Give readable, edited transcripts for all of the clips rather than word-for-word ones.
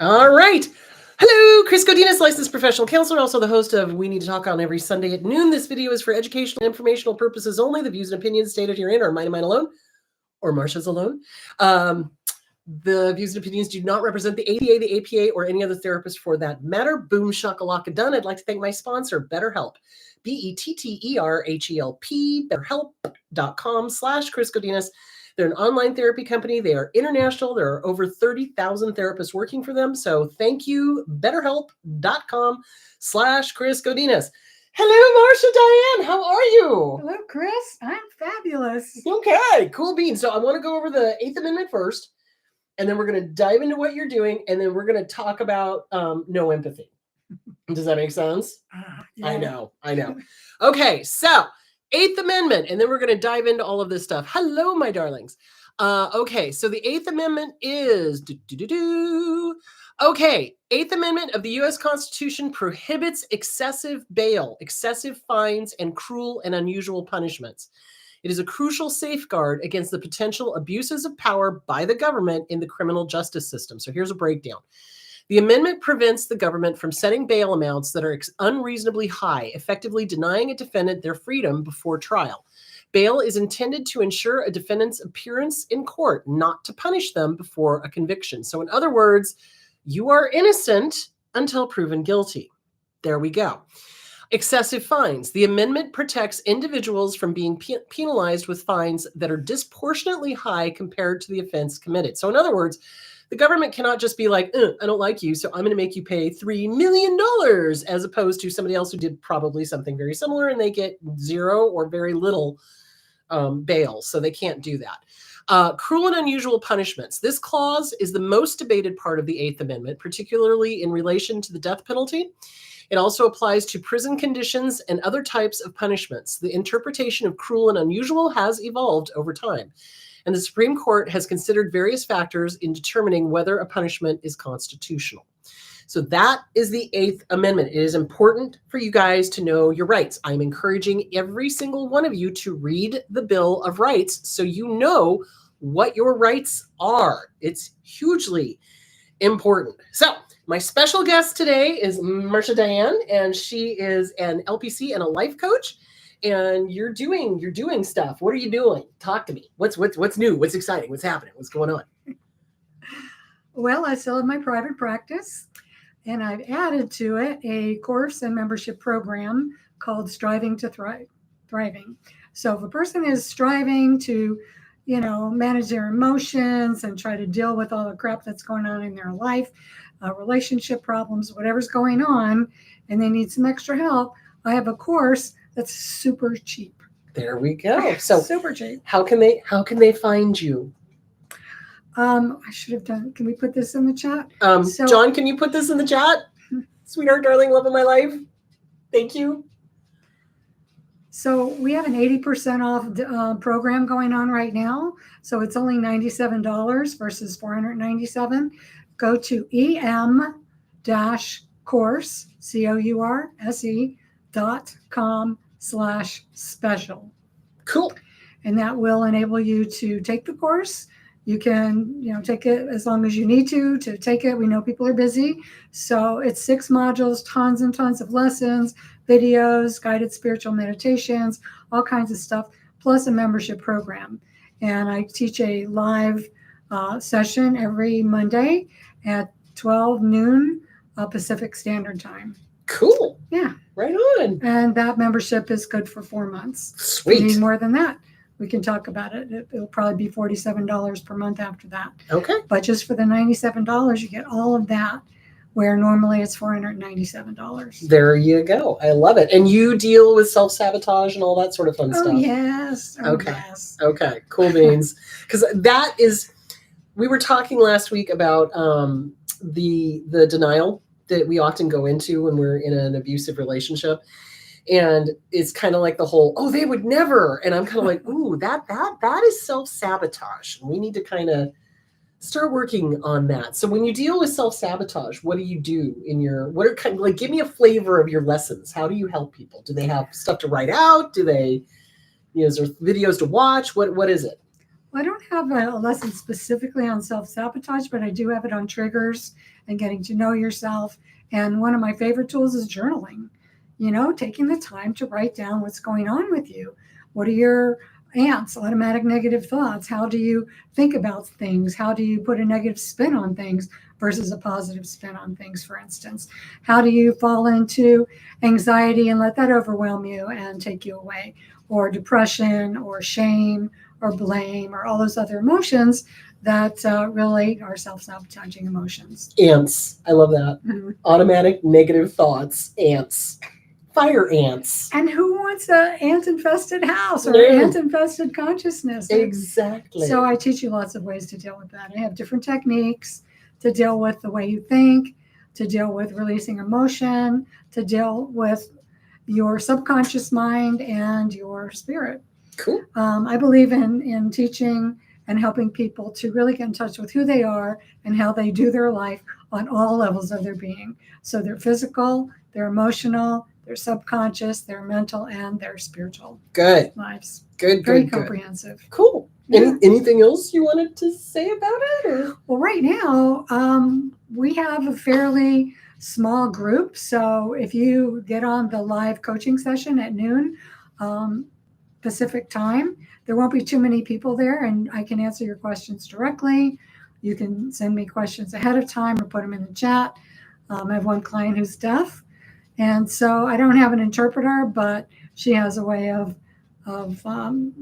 All right. Hello, Chris Godinez, licensed professional counselor, also the host of We Need to Talk on every Sunday at noon. This video is for educational and informational purposes only. The views and opinions stated herein are mine and mine alone, or Marcia's alone. The views and opinions do not represent the ADA, the APA, or any other therapist for that matter. Boom shakalaka done. I'd like to thank my sponsor, BetterHelp. BetterHelp, betterhelp.com/Chris Godinez. They're an online therapy company. They are international. There are over 30,000 therapists working for them. So thank you, betterhelp.com/Chris Godinez. Hello, Marcia Diane. How are you? Hello, Chris. I'm fabulous. Okay, cool beans. So I want to go over the 8th Amendment first, and then we're going to dive into what you're doing, and then we're going to talk about no empathy. Does that make sense? Yeah. I know. Okay, so 8th Amendment, and then we're going to dive into all of this stuff. Hello, my darlings. Okay, so the 8th Amendment is... Okay, 8th Amendment of the U.S. Constitution prohibits excessive bail, excessive fines, and cruel and unusual punishments. It is a crucial safeguard against the potential abuses of power by the government in the criminal justice system. So here's a breakdown. The amendment prevents the government from setting bail amounts that are unreasonably high, effectively denying a defendant their freedom before trial. Bail is intended to ensure a defendant's appearance in court, not to punish them before a conviction. So in other words, you are innocent until proven guilty. There we go. Excessive fines. The amendment protects individuals from being penalized with fines that are disproportionately high compared to the offense committed. So in other words, the government cannot just be like, I don't like you, so I'm going to make you pay $3 million, as opposed to somebody else who did probably something very similar and they get zero or very little bail. So they can't do that. Cruel and unusual punishments. This clause is the most debated part of the 8th Amendment, particularly in relation to the death penalty. It also applies to prison conditions and other types of punishments. The interpretation of cruel and unusual has evolved over time, and the Supreme Court has considered various factors in determining whether a punishment is constitutional. So that is the 8th Amendment. It is important for you guys to know your rights. I'm encouraging every single one of you to read the Bill of Rights so you know what your rights are. It's hugely important. So my special guest today is Marcia Diane, and she is an LPC and a life coach. And you're doing stuff. What are you doing? Talk to me. What's new? What's exciting? What's happening? What's going on? Well, I still have my private practice, and I've added to it a course and membership program called Striving to Thriving. So if a person is striving to, manage their emotions and try to deal with all the crap that's going on in their life, relationship problems, whatever's going on, and they need some extra help, I have a course that's super cheap. There we go. So super cheap. How can they find you? I should have done. Can we put this in the chat? John, can you put this in the chat? Sweetheart, darling, love of my life. Thank you. So we have an 80% off program going on right now. So it's only $97 versus $497. Go to em-course, course.com/special. Cool. And that will enable you to take the course. You can, take it as long as you need to take it. We know people are busy. So it's 6 modules, tons and tons of lessons, videos, guided spiritual meditations, all kinds of stuff, plus a membership program. And I teach a live session every Monday at 12 noon Pacific Standard Time. Cool. Yeah. Right on. And that membership is good for 4 months. Sweet. If you need more than that, we can talk about it. It'll probably be $47 per month after that. Okay. But just for the $97, you get all of that, where normally it's $497. There you go. I love it. And you deal with self-sabotage and all that sort of fun stuff. Yes. Okay. Yes. Okay. Cool beans. Because that is, we were talking last week about the denial that we often go into when we're in an abusive relationship. And it's kind of like the whole, they would never. And I'm kind of like, ooh, that is self-sabotage. We need to kind of start working on that. So when you deal with self-sabotage, what do you do in your, give me a flavor of your lessons. How do you help people? Do they have stuff to write out? Do they, is there videos to watch? What is it? I don't have a lesson specifically on self-sabotage, but I do have it on triggers and getting to know yourself. And one of my favorite tools is journaling. Taking the time to write down what's going on with you. What are your ants, automatic negative thoughts? How do you think about things? How do you put a negative spin on things versus a positive spin on things, for instance? How do you fall into anxiety and let that overwhelm you and take you away? Or depression or shame or blame or all those other emotions that really are self-sabotaging emotions. Ants. I love that. Mhm. Automatic negative thoughts. Ants. Fire ants. And who wants an ant-infested house or No. ant-infested consciousness? Exactly. So I teach you lots of ways to deal with that. I have different techniques to deal with the way you think, to deal with releasing emotion, to deal with your subconscious mind and your spirit. Cool. I believe in teaching and helping people to really get in touch with who they are and how they do their life on all levels of their being. So their physical, their emotional, their subconscious, their mental, and their spiritual Good. lives. Good. Very Good. comprehensive. Cool. Yeah. Anything else you wanted to say about it? Or? Well, right now, we have a fairly small group. So if you get on the live coaching session at noon Pacific time, there won't be too many people there, and I can answer your questions directly. You can send me questions ahead of time or put them in the chat. I have one client who's deaf, and so I don't have an interpreter, but she has a way of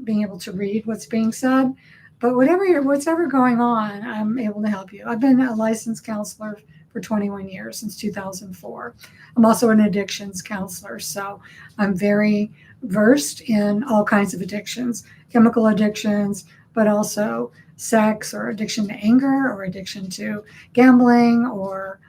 being able to read what's being said. But what's ever going on, I'm able to help you. I've been a licensed counselor for 21 years, since 2004. I'm also an addictions counselor, so I'm very versed in all kinds of addictions, chemical addictions, but also sex or addiction to anger or addiction to gambling or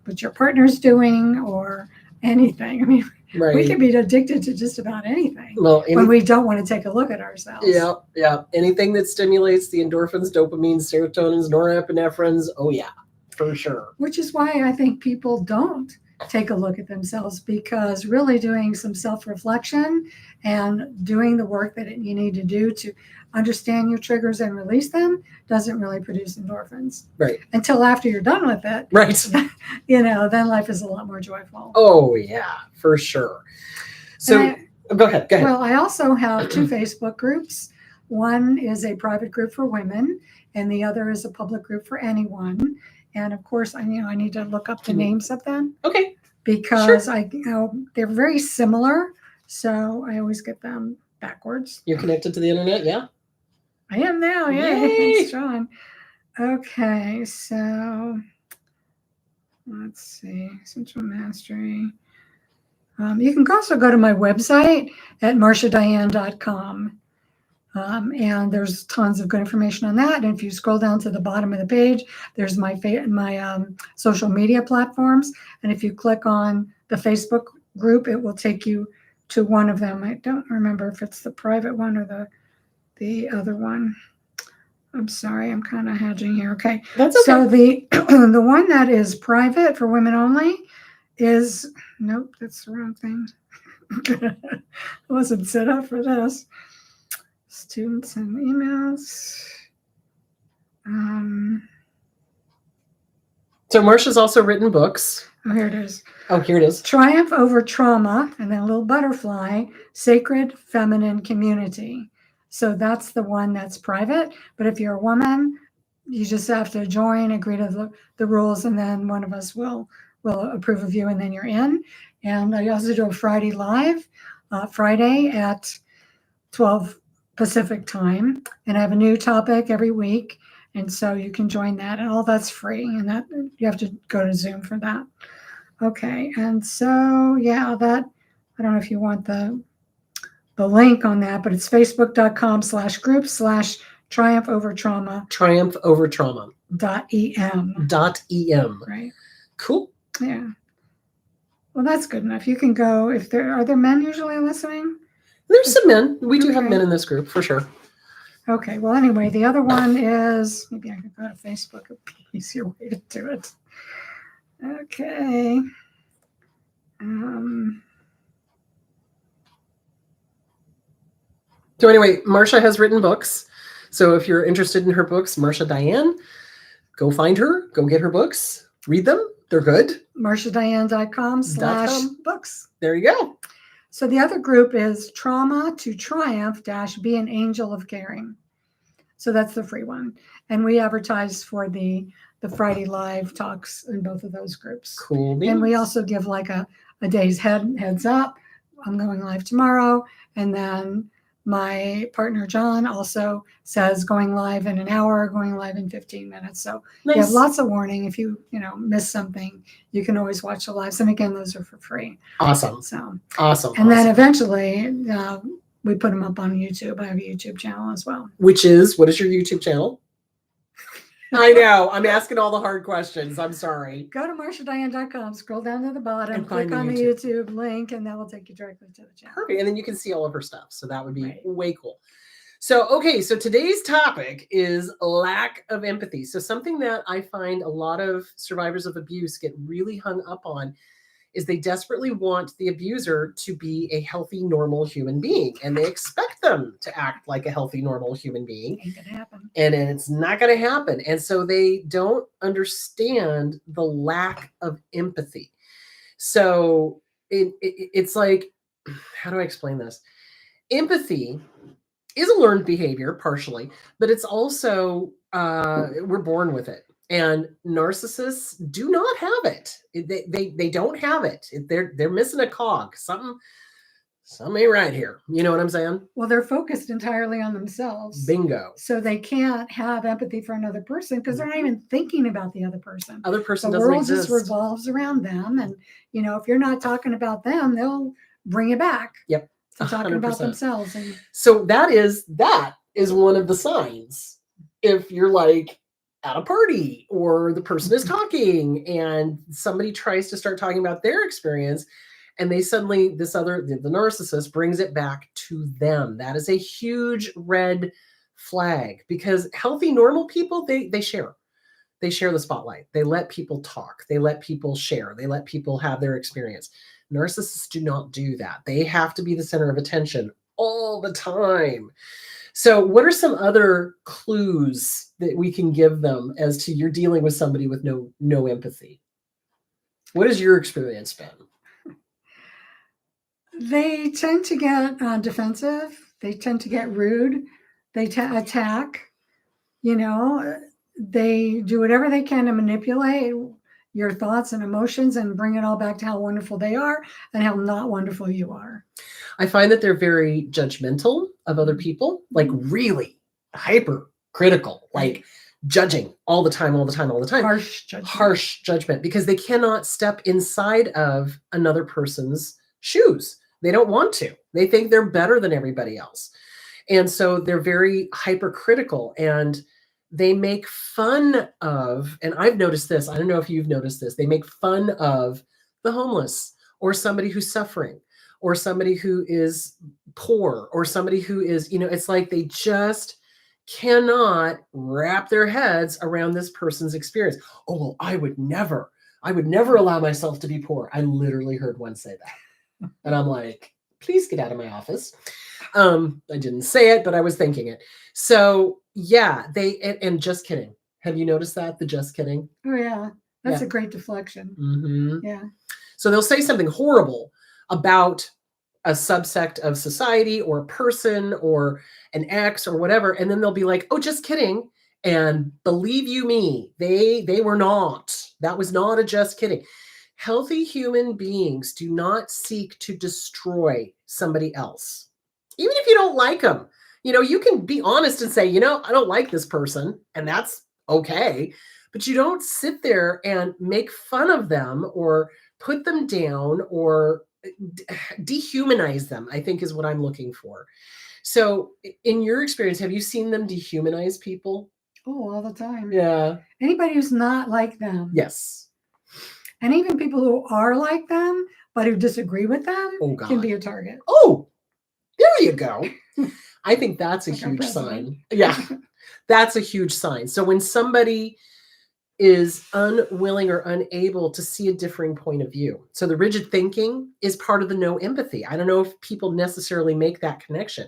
what your partner's doing or anything. I mean, Right. we can be addicted to just about anything Well, when we don't want to take a look at ourselves. Yeah. Anything that stimulates the endorphins, dopamines, serotonins, norepinephrines. Oh, yeah, for sure. Which is why I think people don't take a look at themselves, because really doing some self-reflection and doing the work that you need to do to understand your triggers and release them doesn't really produce endorphins. Right. Until after you're done with it. Right. Then life is a lot more joyful. Oh, yeah, for sure. So go ahead. Well, I also have two Facebook groups. One is a private group for women, and the other is a public group for anyone. And of course, I need to look up the names of them. Okay. Because sure. They're very similar, so I always get them backwards. You're connected to the internet, yeah? I am now, yeah. Yay. Thanks, John. Okay, so let's see, Central Mastery. You can also go to my website at marciadiane.com. And there's tons of good information on that. And if you scroll down to the bottom of the page, there's my social media platforms. And if you click on the Facebook group, it will take you to one of them. I don't remember if it's the private one or the other one. I'm sorry, I'm kind of hedging here. Okay. That's okay. So the one that is private for women only is, nope, that's the wrong thing. I wasn't set up for this. Students and emails. So Marcia's also written books. Oh, here it is. Oh, here it is. Triumph Over Trauma, and then a little butterfly, Sacred Feminine Community. So that's the one that's private. But if you're a woman, you just have to join, agree to the rules, and then one of us will approve of you, and then you're in. And I also do a Friday live, Friday at 12 Pacific time, and I have a new topic every week, and so you can join that, and all that's free, and that you have to go to Zoom for that. Okay, and so yeah, that I don't know if you want the link on that, but it's facebook.com/group/Triumph Over Trauma. Triumph Over Trauma. .em. .em. Right. Cool. Yeah. Well, that's good enough. You can go if are there men usually listening? There's some men. We do have men in this group for sure. Okay. Well, anyway, the other one is, maybe I could go to Facebook. It'd be an easier way to do it. Okay. So anyway, Marcia has written books. So if you're interested in her books, Marcia Diane, go find her, go get her books, read them. They're good. MarciaDiane.com/books. There you go. So the other group is Trauma to Triumph - Be an Angel of Caring. So that's the free one. And we advertise for the Friday live talks in both of those groups. Cool beans. And we also give like a day's heads up. I'm going live tomorrow. And then my partner, John, also says going live in an hour, going live in 15 minutes. So Nice. you have lots of warning. If you miss something, you can always watch the lives. And again, those are for free. Awesome. So Awesome. And then eventually we put them up on YouTube. I have a YouTube channel as well. What is your YouTube channel? I know. I'm asking all the hard questions. I'm sorry. Go to MarciaDiane.com, scroll down to the bottom, And click find on the the YouTube link, and that will take you directly to the channel. Perfect. And then you can see all of her stuff. So that would be Right. way cool. So, okay. So today's topic is lack of empathy. So something that I find a lot of survivors of abuse get really hung up on is they desperately want the abuser to be a healthy, normal human being. And they expect them to act like a healthy, normal human being. Ain't gonna happen. And it's not going to happen. And so they don't understand the lack of empathy. So it's like, how do I explain this? Empathy is a learned behavior partially, but it's also, we're born with it. And narcissists do not have it. They don't have it. They're missing a cog. Something ain't right here. You know what I'm saying? Well, they're focused entirely on themselves. Bingo. So they can't have empathy for another person because they're not even thinking about the other person. Other person The doesn't world exist. just revolves around them. And, if you're not talking about them, they'll bring it back. Yep. To talking about 100%. themselves. And So that is one of the signs. If you're like at a party or the person is talking and somebody tries to start talking about their experience and they suddenly, the narcissist brings it back to them. That is a huge red flag because healthy, normal people, they share. They share the spotlight. They let people talk. They let people share. They let people have their experience. Narcissists do not do that. They have to be the center of attention all the time. So what are some other clues that we can give them as to you're dealing with somebody with no empathy? What has your experience been? they tend to get defensive. They tend to get rude. They attack. They do whatever they can to manipulate your thoughts and emotions and bring it all back to how wonderful they are and how not wonderful you are. I find that they're very judgmental of other people, like really hyper critical, like judging all the time. Harsh judgment, because they cannot step inside of another person's shoes. They don't want to. They think they're better than everybody else. And so they're very hypercritical and they make fun of, and I've noticed this, I don't know if you've noticed this, they make fun of the homeless or somebody who's suffering or somebody who is poor or somebody who is, it's like they just cannot wrap their heads around this person's experience. Oh, well, I would never allow myself to be poor. I literally heard one say that. And I'm like, please get out of my office. I didn't say it, but I was thinking it. So yeah, and just kidding. Have you noticed that? The just kidding? Oh yeah. That's a great deflection. Mm-hmm. Yeah. So they'll say something horrible about a subsect of society or a person or an ex or whatever. And then they'll be like, oh, just kidding. And believe you me, they were not. That was not a just kidding. Healthy human beings do not seek to destroy somebody else. Even if you don't like them, you can be honest and say, I don't like this person, and that's okay. But you don't sit there and make fun of them or put them down or dehumanize them, I think is what I'm looking for. So in your experience, have you seen them dehumanize people? Oh, all the time. Yeah. Anybody who's not like them. Yes. And even people who are like them, but who disagree with them can be a target. Oh, there you go. I think that's a huge sign. Yeah, that's a huge sign. So when somebody is unwilling or unable to see a differing point of view. So the rigid thinking is part of the no empathy. I don't know if people necessarily make that connection,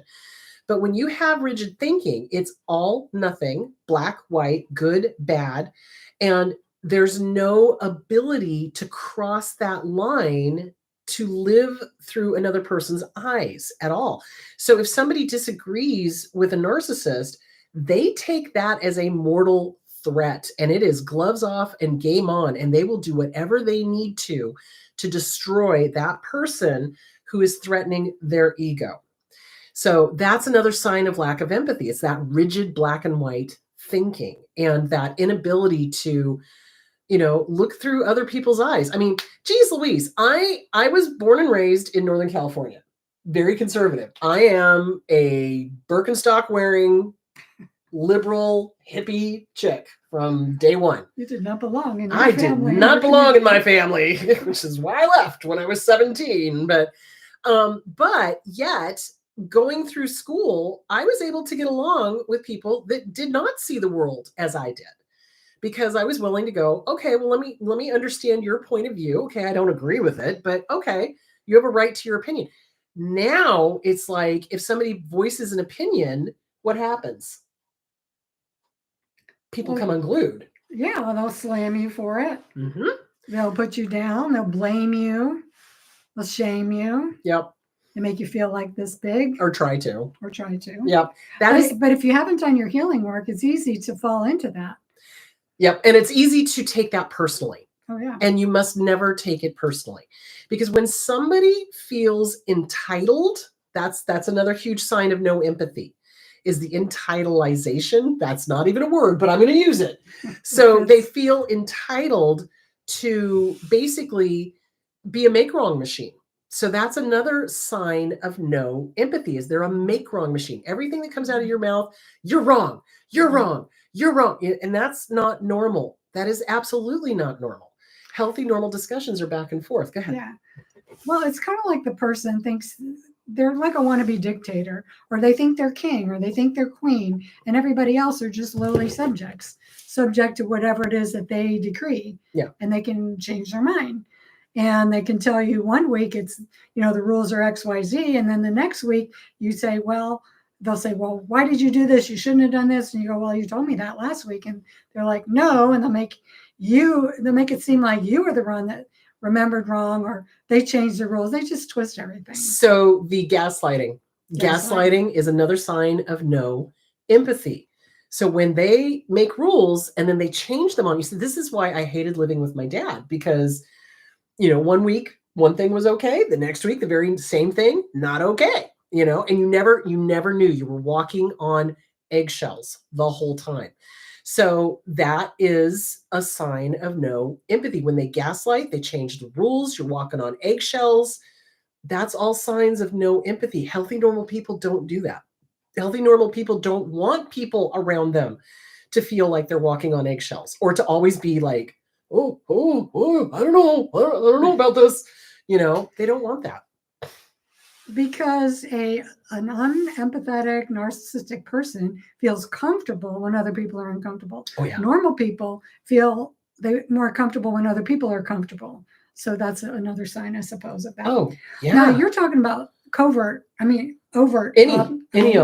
But when you have rigid thinking, it's all nothing, black, white, good, bad. And there's no ability to cross that line to live through another person's eyes at all. So if somebody disagrees with a narcissist, they take that as a mortal threat, and it is gloves off and game on, and they will do whatever they need to destroy that person who is threatening their ego. So that's another sign of lack of empathy. It's that rigid black and white thinking and that inability to, look through other people's eyes. I mean, geez Louise, I was born and raised in Northern California, very conservative. I am a Birkenstock wearing liberal hippie chick from day one. You did not belong in your I family. did not belong in my family, which is why I left when I was 17. But yet going through school, I was able to get along with people that did not see the world as I did, because I was willing to go, okay, well, let me understand your point of view. Okay, I don't agree with it, but okay, you have a right to your opinion. Now it's like if somebody voices an opinion, what happens? People come unglued. Yeah, they'll slam you for it. Mm-hmm. They'll put you down. They'll blame you. They'll shame you. Yep. They make you feel like this big. Or try to. Yep. But if you haven't done your healing work, it's easy to fall into that. Yep. And it's easy to take that personally. Oh, yeah. And you must never take it personally. Because when somebody feels entitled, that's another huge sign of no empathy, is the entitleization. That's not even a word, but I'm going to use it. So they feel entitled to basically be a make-wrong machine. So that's another sign of no empathy, is they're a make-wrong machine. Everything that comes out of your mouth, you're wrong, you're wrong, you're wrong. And that's not normal. That is absolutely not normal. Healthy, normal discussions are back and forth. Go ahead. Yeah. Well, it's kind of like the person thinks they're like a wannabe dictator, or they think they're king, or they think they're queen, and everybody else are just lowly subject to whatever it is that they decree. Yeah. And they can change their mind. And they can tell you one week it's, the rules are X, Y, Z. And then the next week you say, well, they'll say, well, why did you do this? You shouldn't have done this. And you go, well, you told me that last week. And they're like, no. And they'll make it seem like you were the one that remembered wrong, or they changed the rules. They just twist everything. So the gaslighting is another sign of no empathy. So when they make rules and then they change them on you, so this is why I hated living with my dad, because 1 week, one thing was okay. The next week, the very same thing, not okay, and you never knew. You were walking on eggshells the whole time. So that is a sign of no empathy. When they gaslight, they change the rules. You're walking on eggshells. That's all signs of no empathy. Healthy, normal people don't do that. Healthy, normal people don't want people around them to feel like they're walking on eggshells, or to always be like, oh, I don't know about this. They don't want that. Because an unempathetic, narcissistic person feels comfortable when other people are uncomfortable. Oh, yeah. Normal people feel they're more comfortable when other people are comfortable. So that's another sign, I suppose, of that. Oh, yeah. Now you're talking about overt any of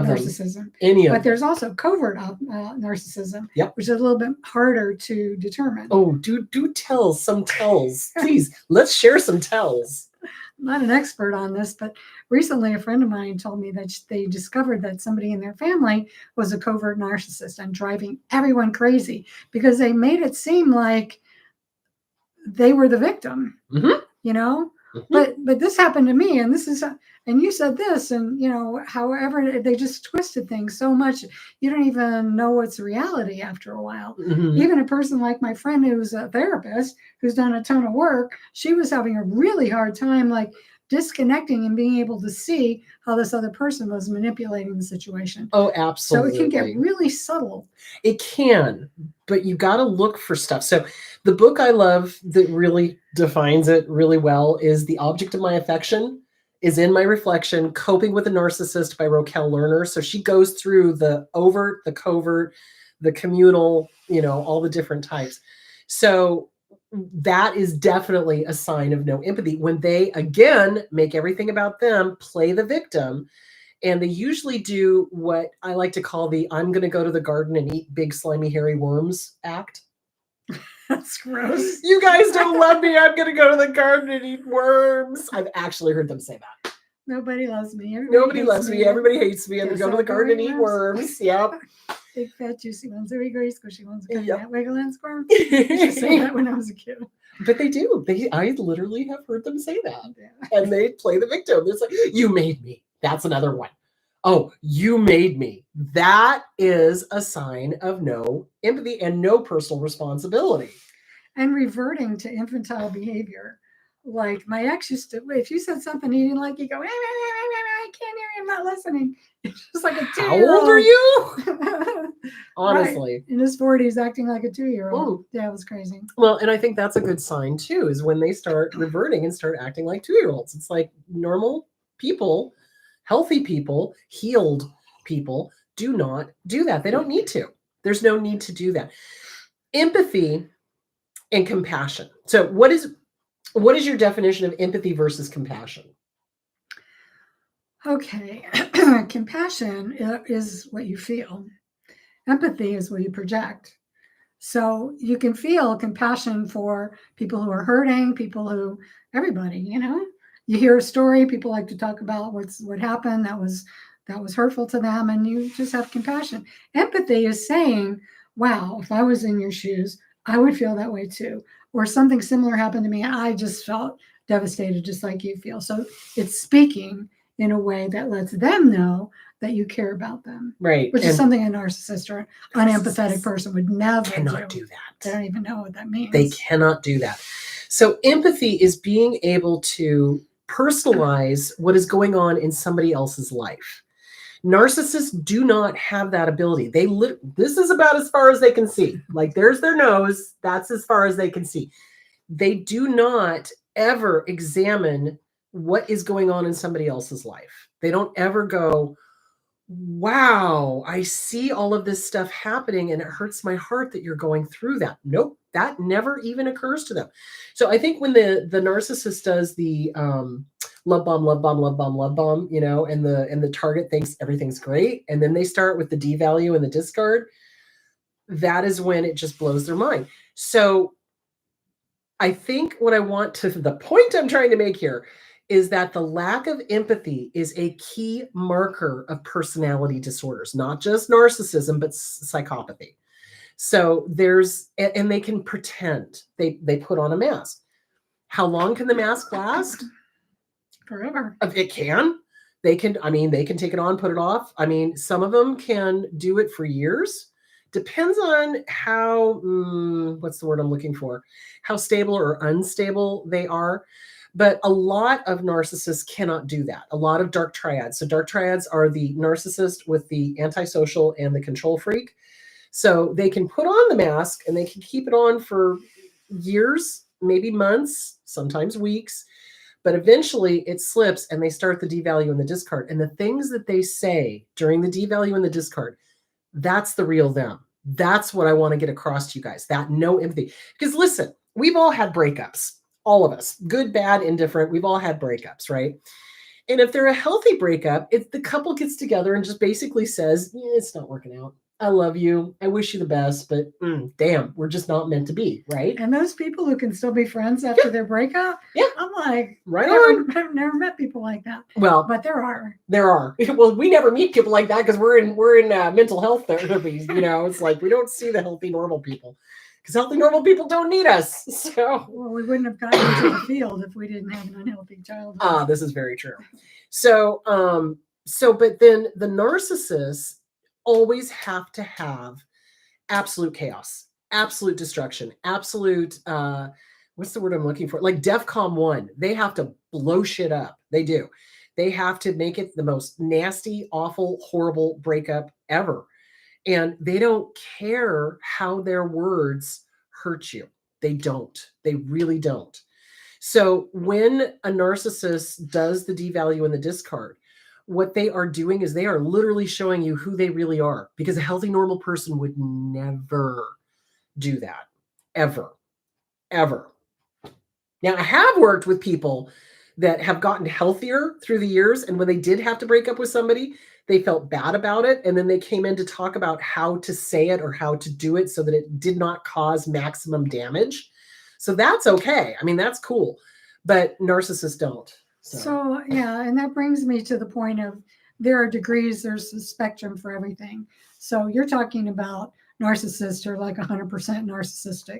narcissism. Them. Any of but them. there's also covert narcissism, yep, which is a little bit harder to determine. Oh, do tell some tells. Please, let's share some tells. I'm not an expert on this, but recently a friend of mine told me that they discovered that somebody in their family was a covert narcissist and driving everyone crazy because they made it seem like they were the victim, mm-hmm. Mm-hmm. But this happened to me, and and you said this, and however they just twisted things so much you don't even know what's reality after a while. Mm-hmm. Even a person like my friend who's a therapist who's done a ton of work, she was having a really hard time disconnecting and being able to see how this other person was manipulating the situation. Oh, absolutely. So it can get really subtle. It can, but you got to look for stuff. So the book I love that really defines it really well is The Object of My Affection is in My Reflection, Coping with a Narcissist by Raquel Lerner. So she goes through the overt, the covert, the communal, all the different types. So that is definitely a sign of no empathy when they, again, make everything about them, play the victim, And they usually do what I like to call the I'm going to go to the garden and eat big, slimy, hairy worms act. That's gross. You guys don't love me. I'm going to go to the garden and eat worms. I've actually heard them say that. Nobody loves me. Nobody loves me. Everybody hates me. I'm going to Yes, go to the I'll go garden and eat eat worms. worms. Yep. Big, fat, juicy ones. Very, very squishy ones. Kind Yep. of wiggle and squirm. I used to say that when I was a kid. But they do. I literally have heard them say that. Yeah. And they play the victim. It's like, you made me. That's another one. Oh, you made me. That is a sign of no empathy and no personal responsibility. And reverting to infantile behavior. Like my ex used to, if you said something he didn't like, you go, I can't hear you, I'm not listening. It's just like a 2-year-old. How old are you? Honestly. Right. In his 40s, acting like a 2-year-old. Yeah, it was crazy. Well, and I think that's a good sign too, is when they start reverting and start acting like 2-year-olds. It's like normal people, healthy people, healed people do not do that. They don't need to. There's no need to do that. Empathy and compassion. So what is your definition of empathy versus compassion? Okay. Compassion is what you feel. Empathy is what you project. So you can feel compassion for people who are hurting, everybody, you hear a story, people like to talk about what happened that was hurtful to them, and you just have compassion. Empathy is saying, wow, if I was in your shoes, I would feel that way too. Or something similar happened to me, I just felt devastated just like you feel. So it's speaking in a way that lets them know that you care about them. Right. Which is something a narcissist or unempathetic person would never do that. They don't even know what that means. They cannot do that. So empathy is being able to personalize what is going on in somebody else's life. Narcissists do not have that ability. This is about as far as they can see. Like there's their nose. That's as far as they can see. They do not ever examine what is going on in somebody else's life. They don't ever go, wow, I see all of this stuff happening and it hurts my heart that you're going through that. Nope, that never even occurs to them. So I think when the narcissist does the love bomb, love bomb, love bomb, love bomb, and the target thinks everything's great, and then they start with the devalue and the discard, that is when it just blows their mind. So I think the point I'm trying to make here is that the lack of empathy is a key marker of personality disorders, not just narcissism, but psychopathy. So and they can pretend, they put on a mask. How long can the mask last? Forever. It can. They can take it on, put it off. Some of them can do it for years. Depends on how, what's the word I'm looking for? How stable or unstable they are. But a lot of narcissists cannot do that. A lot of dark triads. So dark triads are the narcissist with the antisocial and the control freak. So they can put on the mask and they can keep it on for years, maybe months, sometimes weeks. But eventually it slips and they start the devalue and the discard. And the things that they say during the devalue and the discard, that's the real them. That's what I want to get across to you guys, that no empathy. Because listen, we've all had breakups. All of us, good, bad, indifferent. We've all had breakups, right? And if they're a healthy breakup, if the couple gets together and just basically says, it's not working out. I love you. I wish you the best, but damn, we're just not meant to be, right? And those people who can still be friends after their breakup, I'm like, right on. I've never met people like that. Well, but there are. Well, we never meet people like that because we're in mental health therapies. It's like we don't see the healthy, normal people. Because healthy, normal people don't need us. So, well, we wouldn't have gotten into the field if we didn't have an unhealthy childhood. This is very true. So, but then the narcissists always have to have absolute chaos, absolute destruction, absolute, what's the word I'm looking for? Like DEFCON 1. They have to blow shit up. They do. They have to make it the most nasty, awful, horrible breakup ever. And they don't care how their words hurt you. They don't. They really don't. So when a narcissist does the devalue and the discard, what they are doing is they are literally showing you who they really are, because a healthy, normal person would never do that. Ever. Ever. Now, I have worked with people that have gotten healthier through the years. And when they did have to break up with somebody, they felt bad about it. And then they came in to talk about how to say it or how to do it so that it did not cause maximum damage. So that's okay. I mean, that's cool. But narcissists don't. So, yeah, and that brings me to the point of there are degrees, there's a spectrum for everything. So you're talking about narcissists are like 100% narcissistic,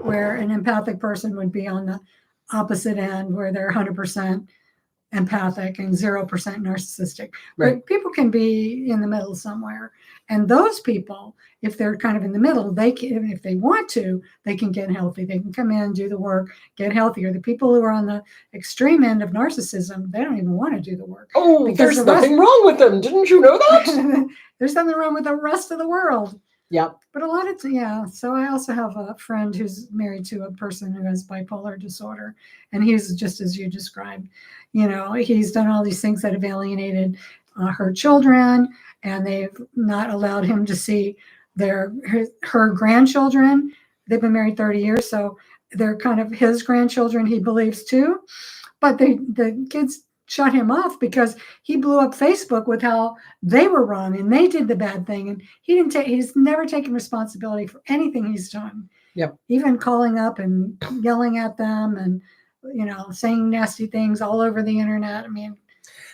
where an empathic person would be on the opposite end, where they're 100% empathic and 0% narcissistic. Right. But people can be in the middle somewhere. And those people, if they're kind of in the middle, they can, if they want to, they can get healthy. They can come in, do the work, get healthier. The people who are on the extreme end of narcissism, they don't even want to do the work. Oh, there's nothing wrong with them. Didn't you know that? There's nothing wrong with the rest of the world. Yep. But a lot of, so I also have a friend who's married to a person who has bipolar disorder, and he's just as you described. He's done all these things that have alienated her children, and they've not allowed him to see her grandchildren. They've been married 30 years, so they're kind of his grandchildren, he believes too. But the kids shut him off because he blew up Facebook with how they were wrong and they did the bad thing, and he's never taken responsibility for anything he's done. Yep. Even calling up and yelling at them and saying nasty things all over the internet. I mean,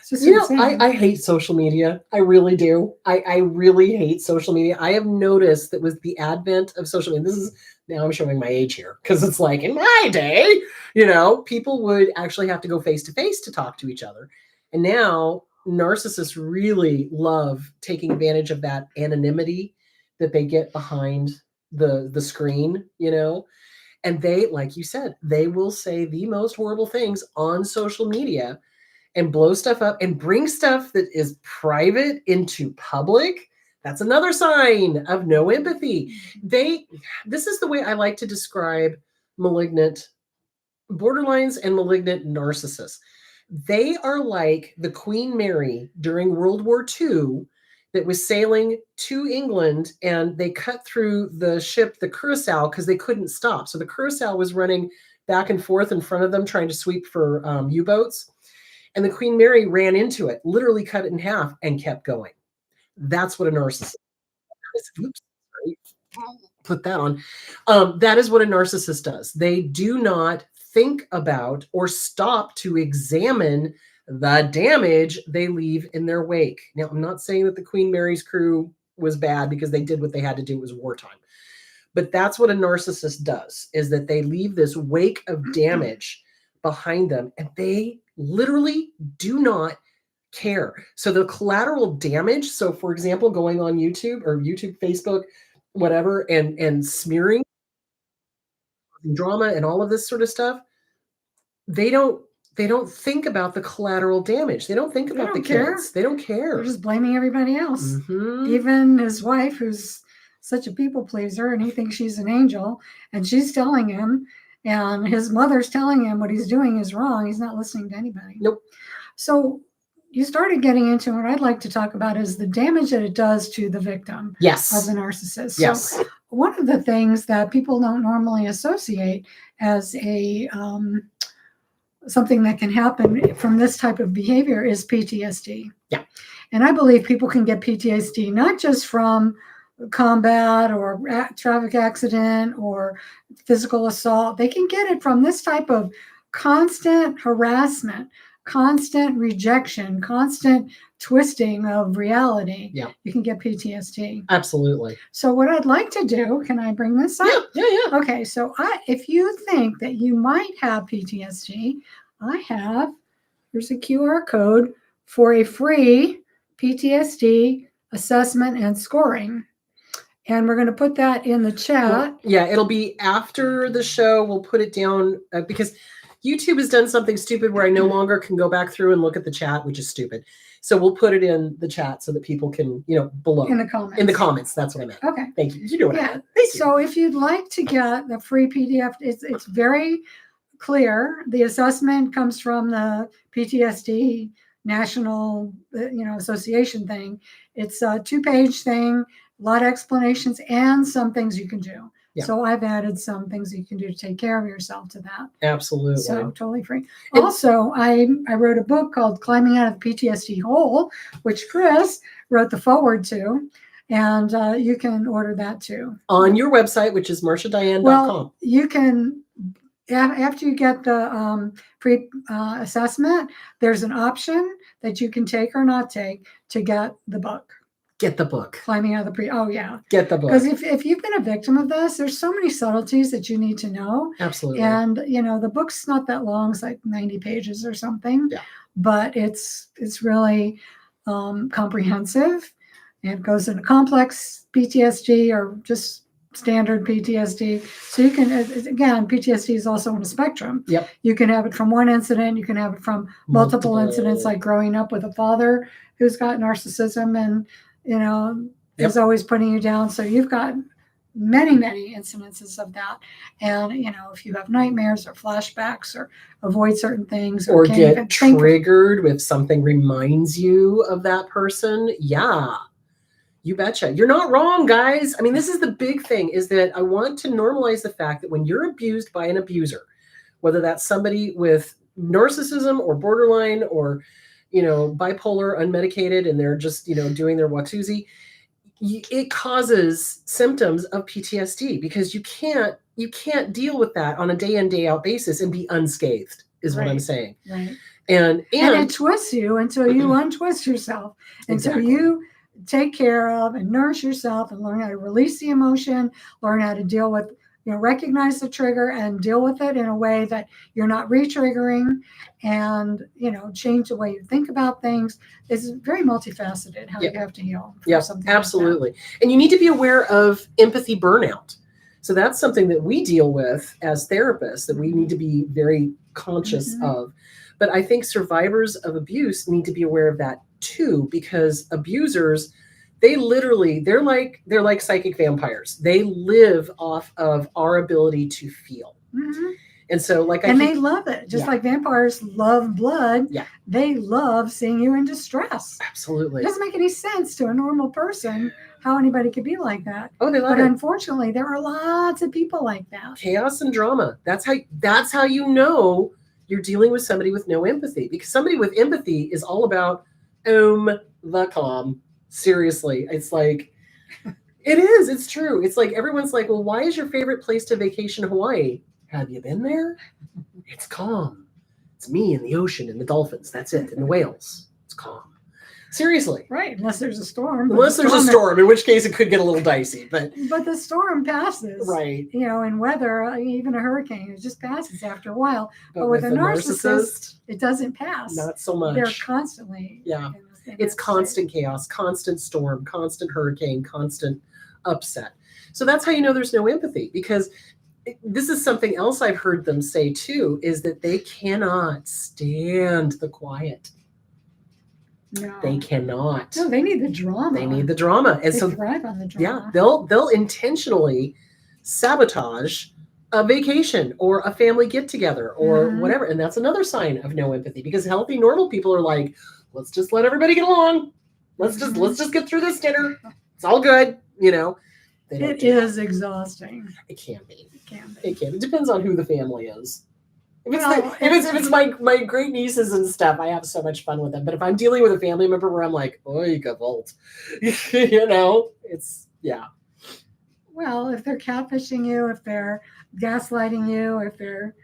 it's just insane. I hate social media. I really do. I really hate social media. I have noticed that with the advent of social media, now I'm showing my age here because it's like in my day, people would actually have to go face to face to talk to each other. And now narcissists really love taking advantage of that anonymity that they get behind the screen, and they, like you said, they will say the most horrible things on social media and blow stuff up and bring stuff that is private into public. That's another sign of no empathy. This is the way I like to describe malignant borderlines and malignant narcissists. They are like the Queen Mary during World War II that was sailing to England, and they cut through the ship, the Curacao, because they couldn't stop. So the Curacao was running back and forth in front of them, trying to sweep for U-boats. And the Queen Mary ran into it, literally cut it in half, and kept going. That's what a narcissist is. Oops, sorry. Put that on. That is what a narcissist does. They do not think about or stop to examine the damage they leave in their wake. Now, I'm not saying that the Queen Mary's crew was bad because they did what they had to do. It was wartime. But that's what a narcissist does, is that they leave this wake of damage behind them, and they literally do not care. So the collateral damage, so for example, going on YouTube, Facebook, whatever, and smearing drama and all of this sort of stuff, they don't think about the collateral damage. They don't think about the kids. They don't care. They're just blaming everybody else. Mm-hmm. Even his wife, who's such a people pleaser, and he thinks she's an angel, and she's telling him, and his mother's telling him what he's doing is wrong. He's not listening to anybody. Nope. So you started getting into what I'd like to talk about is the damage that it does to the victim of the narcissist. Yes. So one of the things that people don't normally associate as a something that can happen from this type of behavior is PTSD. Yeah. And I believe people can get PTSD not just from combat or traffic accident or physical assault. They can get it from this type of constant harassment, constant rejection, constant twisting of reality. Yeah. You can get PTSD. Absolutely. So what I'd like to do, can I bring this up? Yeah. Okay, so if you think that you might have PTSD, here's a QR code for a free PTSD assessment and scoring. And we're going to put that in the chat. Well, yeah, it'll be after the show. We'll put it down because YouTube has done something stupid where I no longer can go back through and look at the chat, which is stupid. So we'll put it in the chat so that people can, below. In the comments. In the comments. That's what I meant. Okay. Thank you. You know what I meant. Thank you. So if you'd like to get the free PDF, it's very clear. The assessment comes from the PTSD National, Association thing. It's a 2-page thing, a lot of explanations and some things you can do. Yeah. So I've added some things you can do to take care of yourself to that. Absolutely. So totally free. And- Also, I wrote a book called Climbing Out of the PTSD Hole, which Chris wrote the foreword to. And you can order that too. On your website, which is marciadiane.com. Well, you can, after you get the pre assessment, there's an option that you can take or not take to get the book. Get the book. Climbing out of the oh yeah. Get the book. Because if you've been a victim of this, there's so many subtleties that you need to know. Absolutely. And the book's not that long; it's like 90 pages or something. Yeah. But it's really comprehensive. And it goes into complex PTSD or just standard PTSD. So you can, again, PTSD is also on a spectrum. Yep. You can have it from one incident. You can have it from multiple incidents, like growing up with a father who's got narcissism and, is always putting you down. So you've got many, many incidences of that. And, if you have nightmares or flashbacks or avoid certain things or get triggered if something reminds you of that person. Yeah. You betcha. You're not wrong, guys. I mean, this is the big thing, is that I want to normalize the fact that when you're abused by an abuser, whether that's somebody with narcissism or borderline or, bipolar, unmedicated, and they're just, doing their Watusi, it causes symptoms of PTSD because you can't deal with that on a day in, day out basis and be unscathed, is what I'm saying. Right. And it twists you until you untwist yourself, until you take care of and nurse yourself and learn how to release the emotion, learn how to deal with, recognize the trigger and deal with it in a way that you're not re-triggering, and, change the way you think about things. It's very multifaceted how you have to heal. Yeah, absolutely. Like and you need to be aware of empathy burnout. So that's something that we deal with as therapists that we need to be very conscious of. But I think survivors of abuse need to be aware of that too, because abusers, they're like psychic vampires. They live off of our ability to feel. And so they love it. Just like vampires love blood. Yeah. They love seeing you in distress. Absolutely. It doesn't make any sense to a normal person how anybody could be like that. Oh, they love it. But unfortunately, there are lots of people like that. Chaos and drama. That's how you know you're dealing with somebody with no empathy, because somebody with empathy is all about the calm. Seriously. It's like, it is. It's true. It's like everyone's like, well, why is your favorite place to vacation Hawaii? Have you been there? It's calm. It's me and the ocean and the dolphins. That's it. And the whales. It's calm. Seriously. Right. Unless there's a storm. Unless there's a storm, in which case it could get a little dicey. But the storm passes. Right. In weather, even a hurricane, it just passes after a while. But with a narcissist, it doesn't pass. Not so much. They're constantly. Yeah. It's constant chaos, constant storm, constant hurricane, constant upset. So that's how you know there's no empathy, because this is something else I've heard them say too, is that they cannot stand the quiet. No. They cannot. No, they need the drama. They need the drama. And they so thrive on the drama. Yeah, they'll intentionally sabotage a vacation or a family get together or whatever. And that's another sign of no empathy, because healthy, normal people are like, let's just let everybody get along. Let's just get through this dinner. It's all good. It is exhausting. It can be. It can be. It can. It depends on who the family is. If it's my great nieces and stuff, I have so much fun with them. But if I'm dealing with a family member where I'm like, oh, you got volt, it's Well, if they're catfishing you, if they're gaslighting you, if they're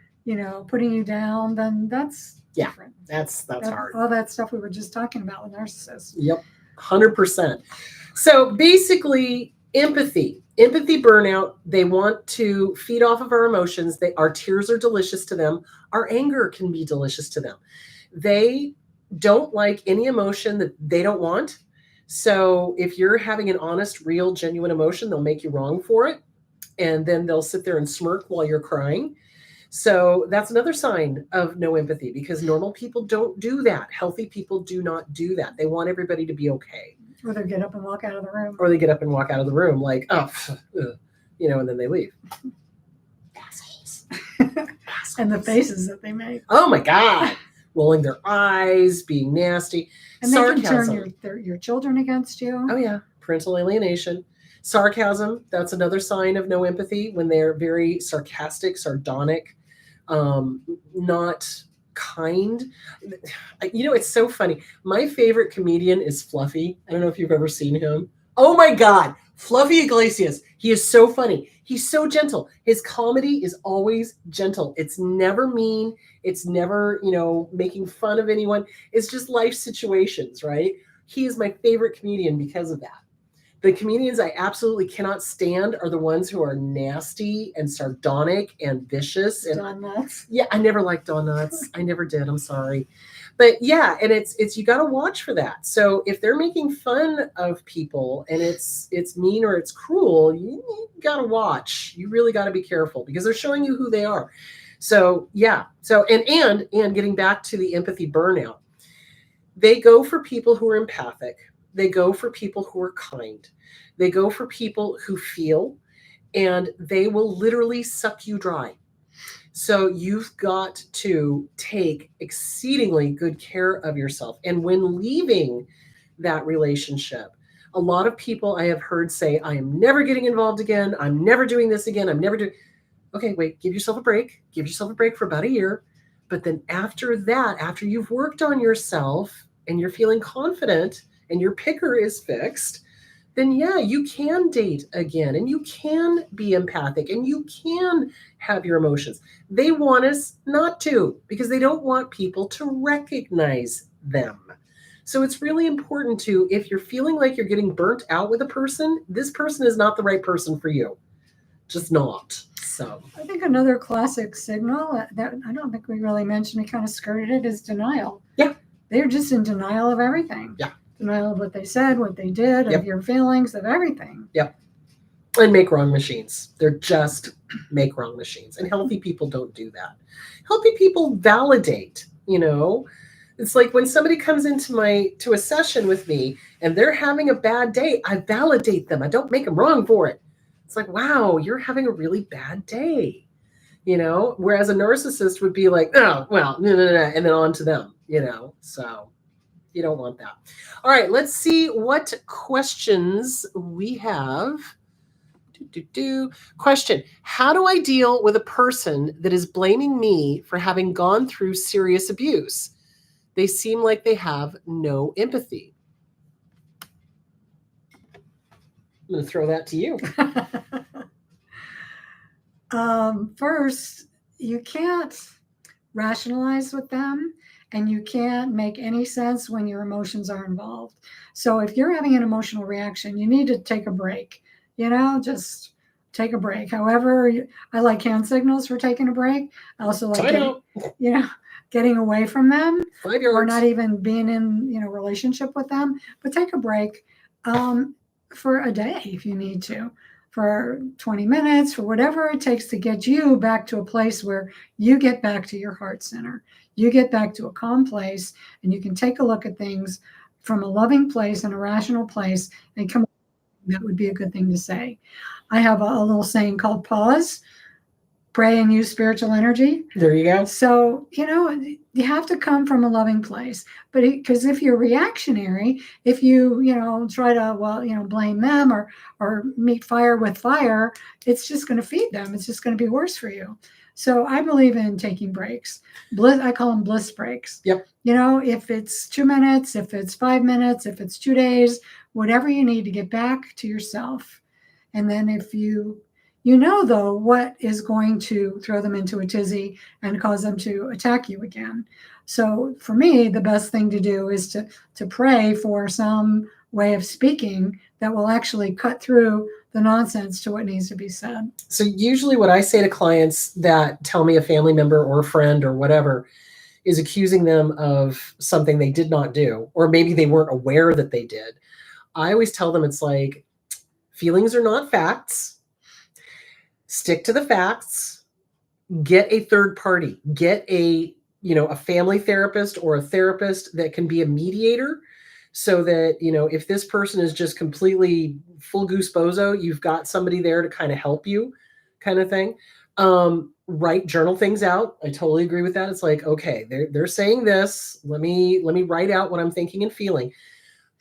putting you down, then that's different. That's hard. All that stuff we were just talking about with narcissists. Yep, 100%. So basically, empathy burnout. They want to feed off of our emotions. Our tears are delicious to them. Our anger can be delicious to them. They don't like any emotion that they don't want. So if you're having an honest, real, genuine emotion, they'll make you wrong for it. And then they'll sit there and smirk while you're crying. So that's another sign of no empathy, because normal people don't do that. Healthy people do not do that. They want everybody to be okay. Or they get up and walk out of the room. Like, and then they leave. Assholes. And the faces that they make. Oh my God. Rolling their eyes, being nasty. And sarcasm. They can turn your children against you. Oh yeah. Parental alienation. Sarcasm, that's another sign of no empathy, when they're very sarcastic, sardonic, not kind. It's so funny. My favorite comedian is Fluffy. I don't know if you've ever seen him. Oh my God, Fluffy Iglesias. He is so funny. He's so gentle. His comedy is always gentle. It's never mean. It's never, making fun of anyone. It's just life situations, right? He is my favorite comedian because of that. The comedians I absolutely cannot stand are the ones who are nasty and sardonic and vicious. And Don Knotts. yeah, I never liked Don Knotts. I never did. I'm sorry. But yeah, and it's you got to watch for that. So if they're making fun of people and it's mean or it's cruel, you got to watch. You really got to be careful because they're showing you who they are. So yeah. So and getting back to the empathy burnout, they go for people who are empathic. They go for people who are kind. They go for people who feel, and they will literally suck you dry. So you've got to take exceedingly good care of yourself. And when leaving that relationship, a lot of people I have heard say, I am never getting involved again. I'm never doing this again. I'm never doing. Okay, wait, give yourself a break. Give yourself a break for about a year. But then after that, after you've worked on yourself and you're feeling confident and your picker is fixed, then yeah, you can date again and you can be empathic and you can have your emotions. They want us not to because they don't want people to recognize them. So it's really important to, if you're feeling like you're getting burnt out with a person, this person is not the right person for you. Just not. So I think another classic signal that I don't think we really mentioned, we kind of skirted it, is denial. Yeah. They're just in denial of everything. Yeah. Denial of what they said, what they did, Yep. of your feelings, of everything. Yep. And make wrong machines. They're just make wrong machines. And healthy people don't do that. Healthy people validate, It's like when somebody comes into a session with me and they're having a bad day, I validate them. I don't make them wrong for it. It's like, wow, you're having a really bad day, whereas a narcissist would be like, oh, well, no, and then on to them, so you don't want that. All right, let's see what questions we have. Question: how do I deal with a person that is blaming me for having gone through serious abuse? They seem like they have no empathy. I'm going to throw that to you. First, you can't rationalize with them and you can't make any sense when your emotions are involved. So if you're having an emotional reaction, you need to take a break, just take a break. However, I like hand signals for taking a break. I also like getting away from them 5 yards. Or not even being in, relationship with them, but take a break for a day if you need to, for 20 minutes, for whatever it takes to get you back to a place where you get back to your heart center. You get back to a calm place and you can take a look at things from a loving place and a rational place and come. That would be a good thing to say. I have a little saying called pause, pray, and use spiritual energy. There you go. So, you have to come from a loving place. But because if you're reactionary, if you, try to, blame them or meet fire with fire, it's just going to feed them. It's just going to be worse for you. So I believe in taking breaks. I call them bliss breaks. Yep. If it's 2 minutes, if it's 5 minutes, if it's 2 days, whatever you need to get back to yourself. And then if though, what is going to throw them into a tizzy and cause them to attack you again. So for me, the best thing to do is to pray for some way of speaking that will actually cut through the nonsense to what needs to be said. So usually what I say to clients that tell me a family member or a friend or whatever is accusing them of something they did not do, or maybe they weren't aware that they did. I always tell them it's like, feelings are not facts. Stick to the facts. Get a third party. Get a family therapist or a therapist that can be a mediator, so that, if this person is just completely full goose bozo, you've got somebody there to kind of help you, kind of thing. Journal things out. I totally agree with that. It's like, okay, they're saying this. Let me write out what I'm thinking and feeling.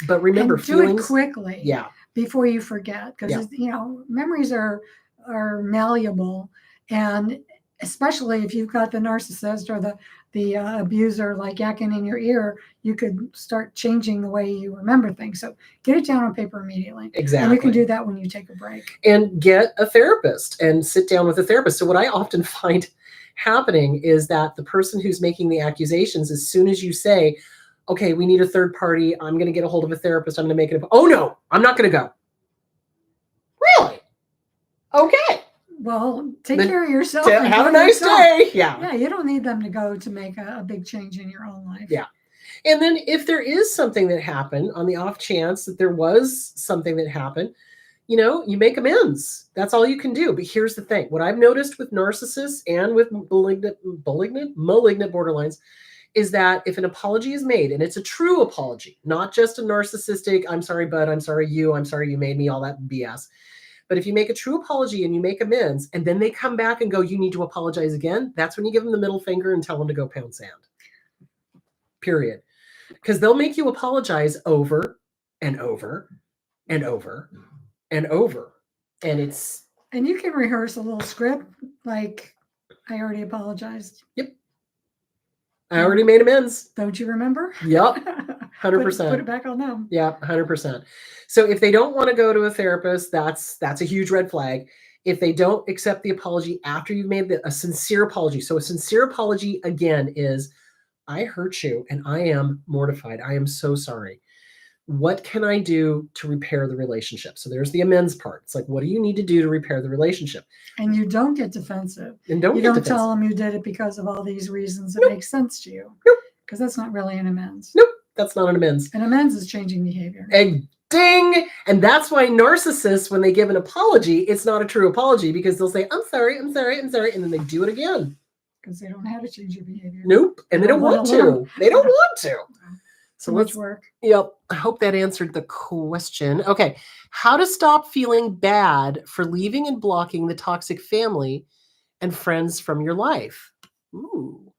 But remember, and do feelings it quickly. Yeah. before you forget, because memories are malleable, and especially if you've got the narcissist or the abuser like yakking in your ear, you could start changing the way you remember things. So get it down on paper immediately. Exactly. And you can do that when you take a break. And get a therapist and sit down with a therapist. So what I often find happening is that the person who's making the accusations, as soon as you say, okay, we need a third party, I'm going to get a hold of a therapist, I'm going to make it, oh no, I'm not going to go. Really? Okay. Well, take care of yourself. Have a nice day. Yeah. Yeah, you don't need them to go to make a big change in your own life. Yeah. And then if there is something that happened, on the off chance that there was something that happened, you make amends. That's all you can do. But here's the thing. What I've noticed with narcissists and with malignant borderlines is that if an apology is made, and it's a true apology, not just a narcissistic, I'm sorry, bud, I'm sorry, you made me, all that BS. But if you make a true apology and you make amends, and then they come back and go, you need to apologize again, that's when you give them the middle finger and tell them to go pound sand. Period. Because they'll make you apologize over and over and over and over. And you can rehearse a little script like, I already apologized. Yep. I already made amends. Don't you remember? Yep. 100%. Put it back on them. Yeah, 100%. So if they don't want to go to a therapist, that's a huge red flag. If they don't accept the apology after you've made a sincere apology. So a sincere apology, again, is, I hurt you and I am mortified. I am so sorry. What can I do to repair the relationship? So there's the amends part. It's like, what do you need to do to repair the relationship? And you don't get defensive. And you don't tell them you did it because of all these reasons that make sense to you. Nope. Because that's not really an amends. Nope. That's not an amends. An amends is changing behavior. And ding. And that's why narcissists, when they give an apology, it's not a true apology, because they'll say, I'm sorry. And then they do it again. Because they don't know how to change your behavior. Nope. And they don't want to. They don't want to. So let's work. Yep. I hope that answered the question. Okay. How to stop feeling bad for leaving and blocking the toxic family and friends from your life. Ooh.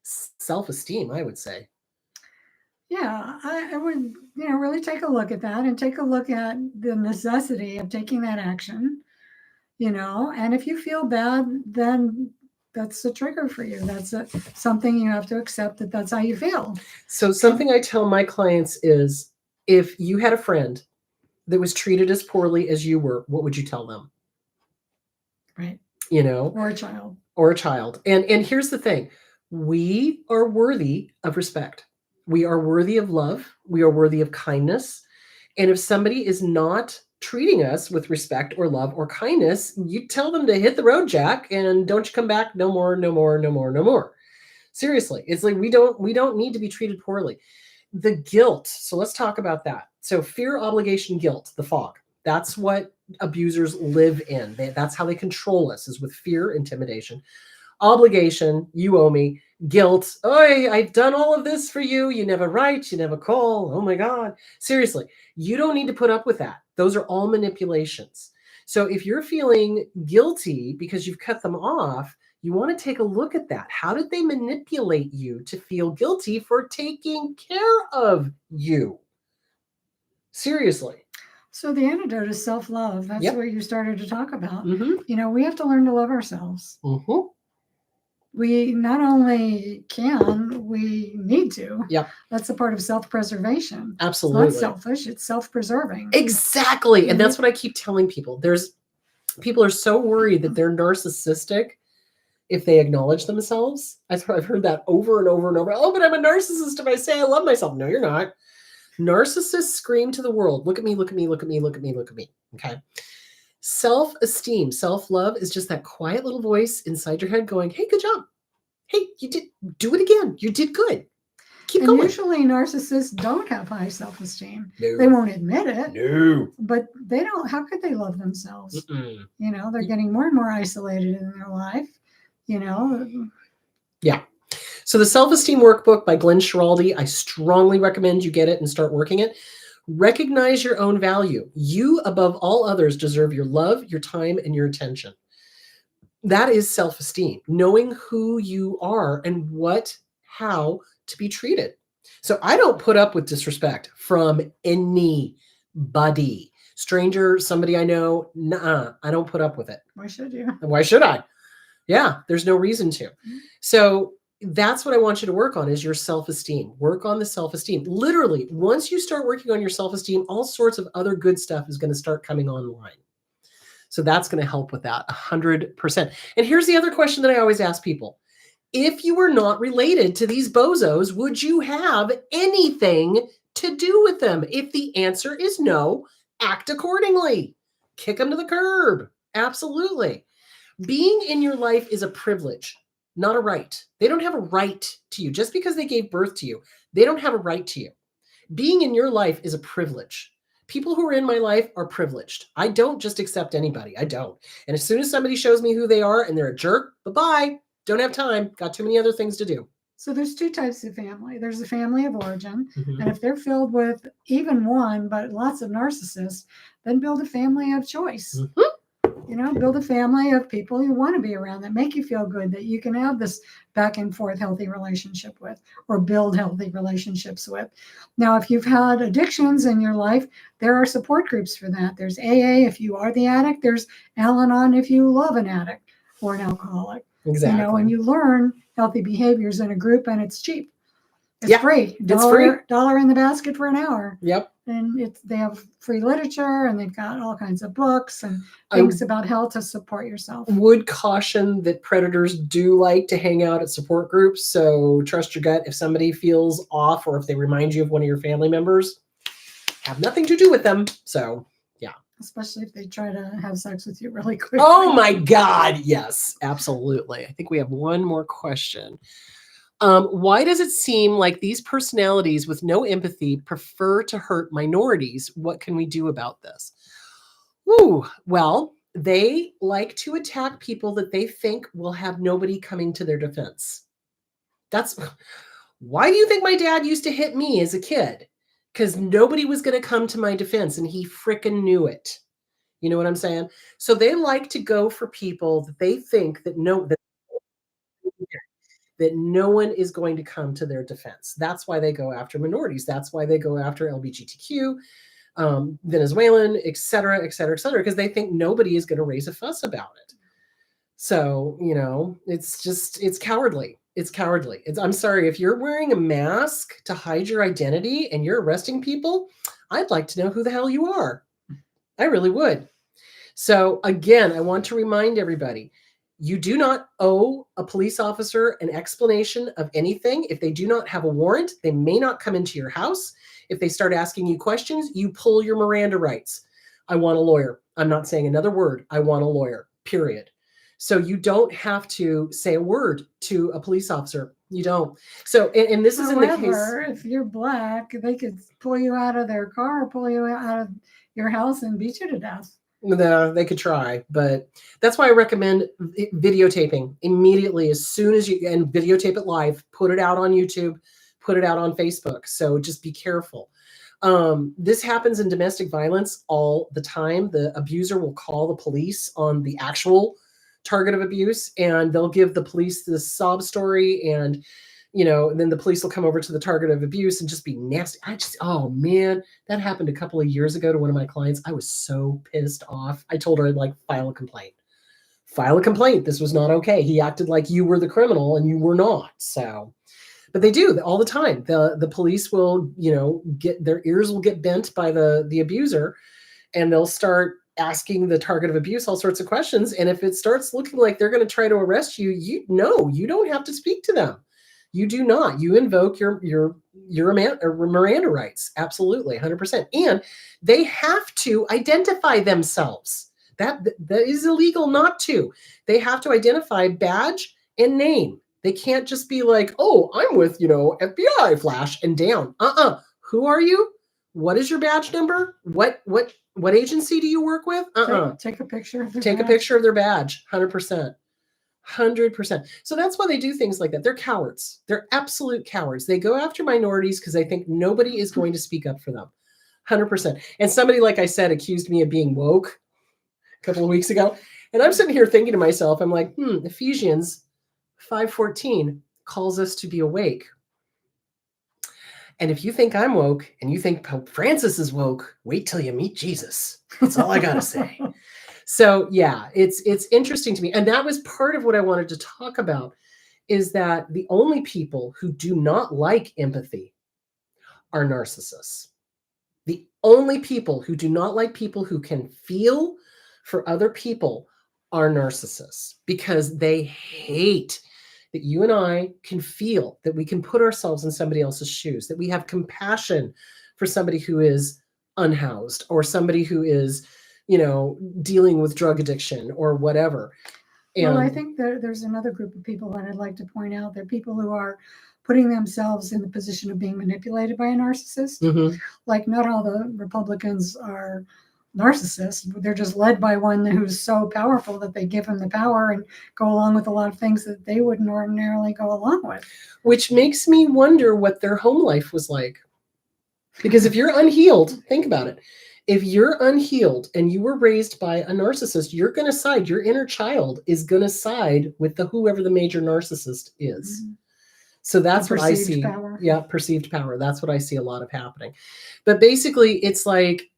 Self-esteem, I would say. Yeah, I would, really take a look at that and take a look at the necessity of taking that action, and if you feel bad, then that's a trigger for you. That's something you have to accept, that's how you feel. So something I tell my clients is, if you had a friend that was treated as poorly as you were, what would you tell them? Right. Or a child. And here's the thing. We are worthy of respect. We are worthy of love. We are worthy of kindness. And if somebody is not treating us with respect or love or kindness, you tell them to hit the road, Jack, and don't you come back no more, no more, no more, no more. Seriously. It's like, we don't need to be treated poorly. The guilt. So let's talk about that. So fear, obligation, guilt, the fog. That's what abusers live in. That's how they control us, is with fear, intimidation. Obligation, you owe me. Guilt, oh, I've done all of this for you. You never write, you never call. Oh my God. Seriously, you don't need to put up with that. Those are all manipulations. So if you're feeling guilty because you've cut them off, you want to take a look at that. How did they manipulate you to feel guilty for taking care of you? Seriously. So the antidote is self-love. That's what you started to talk about. Mm-hmm. We have to learn to love ourselves. Mm-hmm. We not only can, we need to. Yep. That's a part of self-preservation. Absolutely. It's not selfish, it's self-preserving. Exactly. Mm-hmm. And that's what I keep telling people. People are so worried that they're narcissistic if they acknowledge themselves. I've heard that over and over and over. Oh, but I'm a narcissist if I say I love myself. No, you're not. Narcissists scream to the world, look at me, look at me, look at me, look at me, look at me. Okay. Self-esteem, self-love is just that quiet little voice inside your head going, hey, good job. Hey, you did, do it again. You did good. Keep going. Usually narcissists don't have high self-esteem. No. They won't admit it. No. But they don't, how could they love themselves? Mm-mm. They're getting more and more isolated in their life, Yeah. So the Self-Esteem Workbook by Glenn Schiraldi, I strongly recommend you get it and start working it. Recognize your own value. You, above all others, deserve your love, your time, and your attention. That is self-esteem, knowing who you are and how to be treated. So I don't put up with disrespect from anybody. Stranger, somebody I know, nuh-uh, I don't put up with it. Why should you? Why should I? Yeah, there's no reason to. So that's what I want you to work on is your self-esteem. Work on the self-esteem. Literally, once you start working on your self-esteem, all sorts of other good stuff is going to start coming online. So that's going to help with that 100%. And here's the other question that I always ask people. If you were not related to these bozos, would you have anything to do with them? If the answer is no, act accordingly. Kick them to the curb. Absolutely. Being in your life is a privilege, not a right. They don't have a right to you. Just because they gave birth to you, they don't have a right to you. Being in your life is a privilege. People who are in my life are privileged. I don't just accept anybody. I don't. And as soon as somebody shows me who they are and they're a jerk, bye-bye. Don't have time. Got too many other things to do. So there's two types of family. There's the family of origin. And if they're filled with even one, but lots of narcissists, then build a family of choice. You know, build a family of people you want to be around that make you feel good, that you can have this back and forth healthy relationship with, or build healthy relationships with. Now, if you've had addictions in your life, there are support groups for that. There's AA if you are the addict. There's Al-Anon if you love an addict or an alcoholic. Exactly. You know, and you learn healthy behaviors in a group, and it's cheap. It's free. Dollar in the basket for an hour. Yep. And they have free literature, and they've got all kinds of books and things about health to support yourself. Would caution that predators do like to hang out at support groups. So trust your gut. If somebody feels off, or if they remind you of one of your family members, have nothing to do with them. So yeah. Especially if they try to have sex with you really quickly. Oh my God. Yes, absolutely. I think we have one more question. Why does it seem like these personalities with no empathy prefer to hurt minorities? What can we do about this? Ooh, well, they like to attack people that they think will have nobody coming to their defense. That's why do you think my dad used to hit me as a kid? Because nobody was going to come to my defense, and he frickin' knew it. You know what I'm saying? So they like to go for people that they think that that no one is going to come to their defense. That's why they go after minorities. That's why they go after LGBTQ, Venezuelan, et cetera, et cetera, et cetera, because they think nobody is going to raise a fuss about it. So, you know, it's cowardly. It's cowardly. I'm sorry, if you're wearing a mask to hide your identity and you're arresting people, I'd like to know who the hell you are. I really would. So again, I want to remind everybody, you do not owe a police officer an explanation of anything. If they do not have a warrant, they may not come into your house. If they start asking you questions, you pull your Miranda rights. I want a lawyer. I'm not saying another word. I want a lawyer, period. So you don't have to say a word to a police officer. You don't. So, and this is in the case. If you're Black, they could pull you out of their car, pull you out of your house, and beat you to death. No, they could try, but that's why I recommend videotaping immediately as soon as you and videotape it live, put it out on YouTube, put it out on Facebook. So just be careful. This happens in domestic violence all the time. The abuser will call the police on the actual target of abuse, and they'll give the police this sob story, and and then the police will come over to the target of abuse and just be nasty. Oh man, that happened a couple of years ago to one of my clients. I was so pissed off. I told her I'd file a complaint. File a complaint. This was not okay. He acted like you were the criminal and you were not. So, but they do all the time. The police will, get their ears will get bent by the abuser, and they'll start asking the target of abuse all sorts of questions. And if it starts looking like they're going to try to arrest you, you don't have to speak to them. You do not. You invoke your Miranda rights. Absolutely, 100%. And they have to identify themselves. That is illegal not to. They have to identify badge and name. They can't just be like, oh, I'm with, FBI flash and down. Who are you? What is your badge number? What agency do you work with? Take a picture of their badge. A picture of their badge. 100%. 100%. So that's why they do things like that. They're cowards. They're absolute cowards. They go after minorities because they think nobody is going to speak up for them. 100%. And somebody, like I said, accused me of being woke a couple of weeks ago. And I'm sitting here thinking to myself, I'm like, Ephesians 5:14 calls us to be awake. And if you think I'm woke and you think Pope Francis is woke, wait till you meet Jesus. That's all I got to say. So yeah, it's interesting to me. And that was part of what I wanted to talk about, is that the only people who do not like empathy are narcissists. The only people who do not like people who can feel for other people are narcissists, because they hate that you and I can feel, that we can put ourselves in somebody else's shoes, that we have compassion for somebody who is unhoused, or somebody who is, dealing with drug addiction or whatever. Well, I think there's another group of people that I'd like to point out. They're people who are putting themselves in the position of being manipulated by a narcissist. Mm-hmm. Like, not all the Republicans are narcissists. They're just led by one who's so powerful that they give them the power and go along with a lot of things that they wouldn't ordinarily go along with. Which makes me wonder what their home life was like. Because if you're unhealed, think about it. If you're unhealed and you were raised by a narcissist, you're going to side, your inner child is going to side with whoever the major narcissist is. Mm-hmm. So that's what I see. Power. Yeah, perceived power. That's what I see a lot of happening. But basically, it's like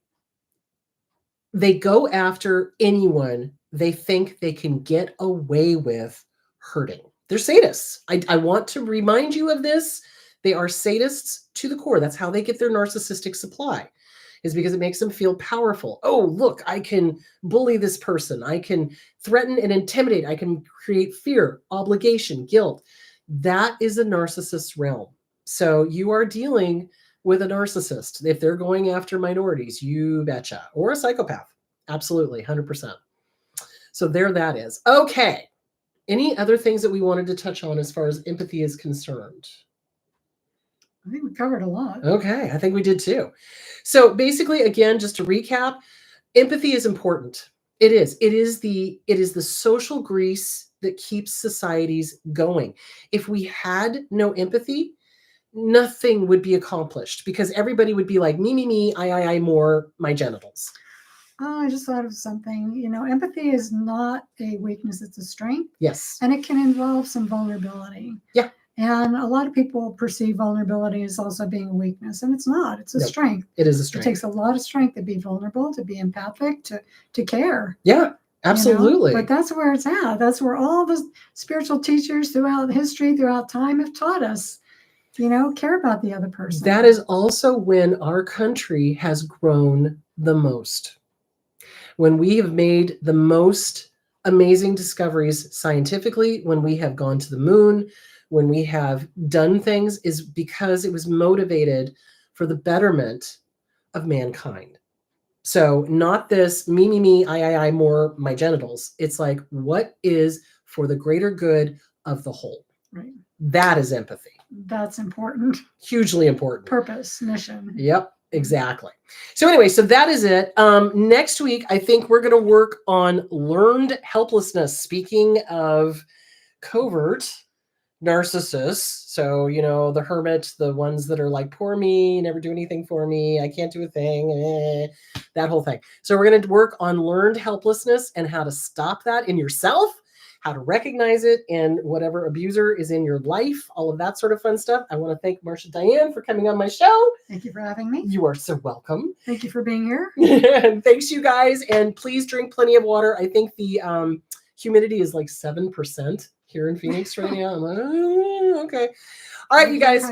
they go after anyone they think they can get away with hurting. They're sadists. I want to remind you of this. They are sadists to the core. That's how they get their narcissistic supply, is because it makes them feel powerful. Oh, look, I can bully this person. I can threaten and intimidate. I can create fear, obligation, guilt. That is a narcissist's realm. So you are dealing with a narcissist. If they're going after minorities, you betcha. Or a psychopath. Absolutely, 100%. So there that is. Okay. Any other things that we wanted to touch on as far as empathy is concerned? I think we covered a lot. Okay, I think we did too. So basically, again, just to recap, empathy is important. It is. It is the social grease that keeps societies going. If we had no empathy, nothing would be accomplished, because everybody would be like, me, I, more, my genitals. Oh, I just thought of something. Empathy is not a weakness, it's a strength. Yes. And it can involve some vulnerability. Yeah. And a lot of people perceive vulnerability as also being a weakness, and it's not. It's a strength. It is a strength. It takes a lot of strength to be vulnerable, to be empathic, to care. Yeah, absolutely. But that's where it's at. That's where all the spiritual teachers throughout history, throughout time, have taught us, care about the other person. That is also when our country has grown the most. When we have made the most amazing discoveries scientifically, when we have gone to the moon, when we have done things, is because it was motivated for the betterment of mankind. So not this me, I, more, my genitals. It's like, what is for the greater good of the whole? Right. That is empathy. That's important. Hugely important. Purpose, mission. Yep, exactly. So anyway, so that is it. Next week, I think we're going to work on learned helplessness. Speaking of covert narcissists, so the hermit, the ones that are like, poor me, never do anything for me, I can't do a thing, that whole thing. So we're going to work on learned helplessness and how to stop that in yourself, how to recognize it in whatever abuser is in your life, all of that sort of fun stuff. I want to thank Marcia Diane for coming on my show. Thank you for having me. You are so welcome. Thank you for being here. And thanks, you guys. And please drink plenty of water. I think the humidity is like 7% here in Phoenix right now. I'm like, oh, okay. All right, you guys.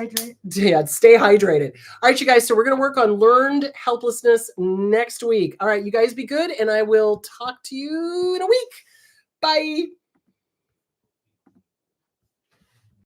Yeah, stay hydrated. All right, you guys. So we're going to work on learned helplessness next week. All right, you guys be good. And I will talk to you in a week. Bye.